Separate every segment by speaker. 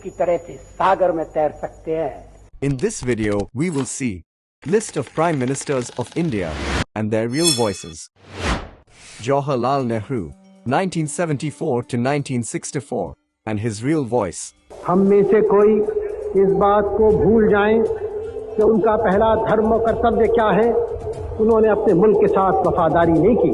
Speaker 1: की तरह से सागर में तैर सकते हैं।
Speaker 2: In this video, we will see list of Prime Ministers of India and their real voices. Jawaharlal Nehru, 1974 to 1964, and his real voice.
Speaker 3: हम में से कोई इस बात को भूल जाएं कि उनका पहला धर्म और कर्तव्य क्या है। उन्होंने अपने मुल्क के साथ वफादारी नहीं की।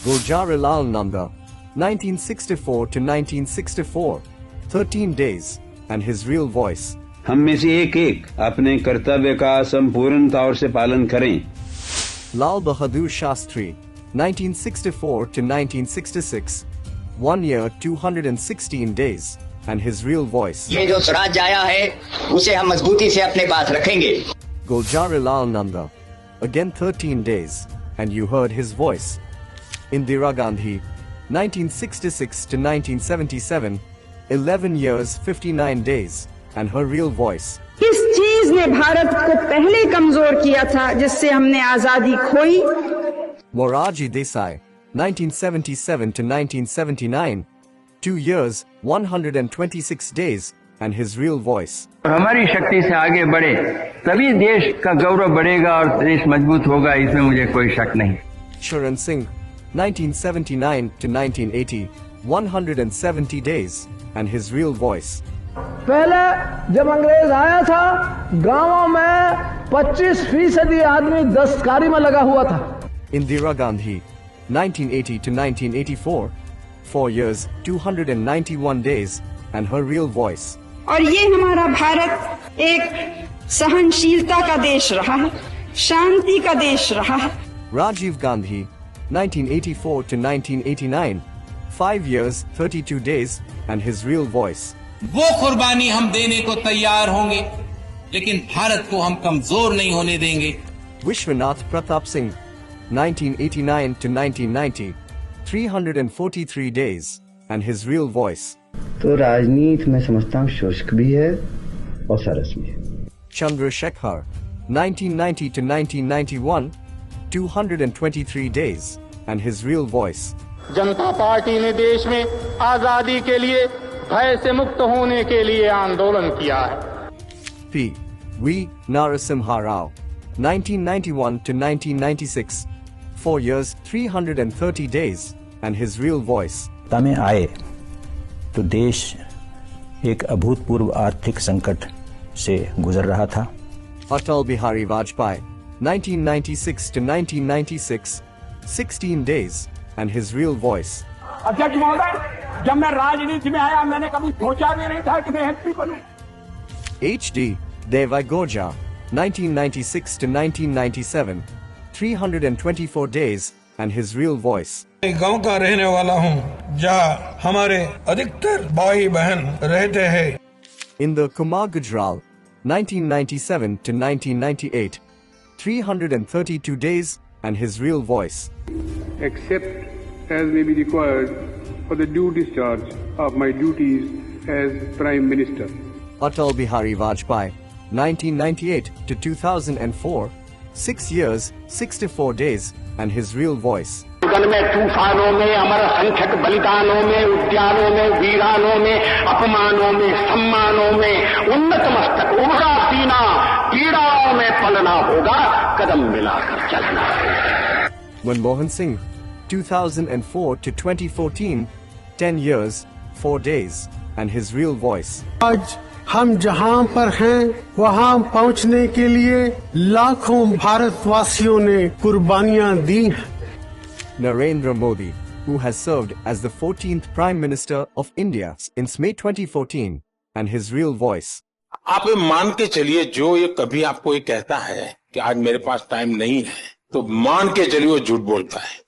Speaker 2: Gurjarilal Nanda, 1964 to 1964, 13 days, and his real voice.
Speaker 4: हम में से एक अपने कर्तव्य का संपूर्ण तौर से पालन करें।
Speaker 2: Lal Bahadur Shastri, 1964 to 1966, 1 year 216 days, and his real voice.
Speaker 5: ये जो स्वराज आया है उसे हम मजबूती से अपने पास रखेंगे।
Speaker 2: Gulzarilal Nanda, again 13 days, and you heard his voice. Indira Gandhi, 1966 to 1977, 11 years 59 days, and her real voice.
Speaker 6: किस चीज ने भारत को पहले कमजोर किया था जिससे हमने आजादी खोई?
Speaker 2: Morarji Desai, 1977 to 1979, 2 years 126 days, and his real voice.
Speaker 7: हमारी शक्ति से आगे बढ़े तभी देश का गौरव बढ़ेगा और देश मजबूत होगा, इसमें मुझे कोई शक नहीं।
Speaker 2: Charan Singh, 1979 to 1980, 170 days, and his real voice.
Speaker 3: पहले जब अंग्रेज आया था गांवों में 25% आदमी दस्तकारी में लगा हुआ था।
Speaker 2: Indira Gandhi, 1980 to 1984, 4 years 291 days, and her real voice.
Speaker 6: और ये हमारा भारत एक सहनशीलता का देश रहा है, शांति का देश रहा है।
Speaker 2: Rajiv Gandhi, 1984 to 1989, 5 years 32 days, and his real voice.
Speaker 8: वो कुर्बानी हम देने को तैयार होंगे, लेकिन भारत को हम कमजोर नहीं होने देंगे।
Speaker 2: Vishwanath Pratap Singh, 1989 to 1990, 343 days, and his real voice.
Speaker 9: तो राजनीति में समझता हूँ शुष्क भी है और सरस भी है।
Speaker 2: Chandrasekhar, 1990 to 1991, 223 days, and his real voice.
Speaker 10: Janata party ने देश में आजादी के लिए भय से मुक्त होने के लिए आंदोलन किया है।
Speaker 2: P. V. Narasimha Rao, 1991 to 1996, 4 years 330 days, and his real voice.
Speaker 11: में आए तो देश एक अभूतपूर्व आर्थिक संकट से गुजर रहा था।
Speaker 2: Atal Bihari Vajpayee, 1996 to 1996, 16 days, and his real voice.
Speaker 3: अध्यक्ष महोदय, जब मैं राजनीति में आया मैंने कभी सोचा भी नहीं था कि मैं MP बनूं।
Speaker 2: H.D. Devai Gorja, 1996 to 1997, 324 days, and his real voice.
Speaker 12: गांव का रहने वाला हूं, जहां हमारे अधिकतर भाई बहन रहते हैं।
Speaker 2: Inder Kumar Gujral, 1997 to 1998, 332 days, and his real voice.
Speaker 13: Except as may be required for the due discharge of my duties as Prime Minister.
Speaker 2: Atal Bihari Vajpayee, 1998 to 2004, 6 years, 64 days, and his real voice.
Speaker 10: में तूफानों में अमर संख्यक बलिदानों में उद्यानों में वीरानों में अपमानों में सम्मानों में उन्नत मस्तक उभरा सीना पीड़ाओं में पलना होगा, कदम मिलाकर चलना होगा।
Speaker 2: Manmohan Singh, 2004 to 2014, 10 years, 4 days, and his real voice.
Speaker 3: आज हम जहां पर हैं वहां पहुंचने के लिए लाखों भारतवासियों ने कुर्बानियां दी हैं।
Speaker 2: Narendra Modi, who has served as the 14th Prime Minister of India since May 2014, and his real voice.
Speaker 14: आप मान के चलिए, जो ये कभी आपको ये कहता है कि आज मेरे पास टाइम नहीं है, तो मान के चलिए वो झूठ बोलता है।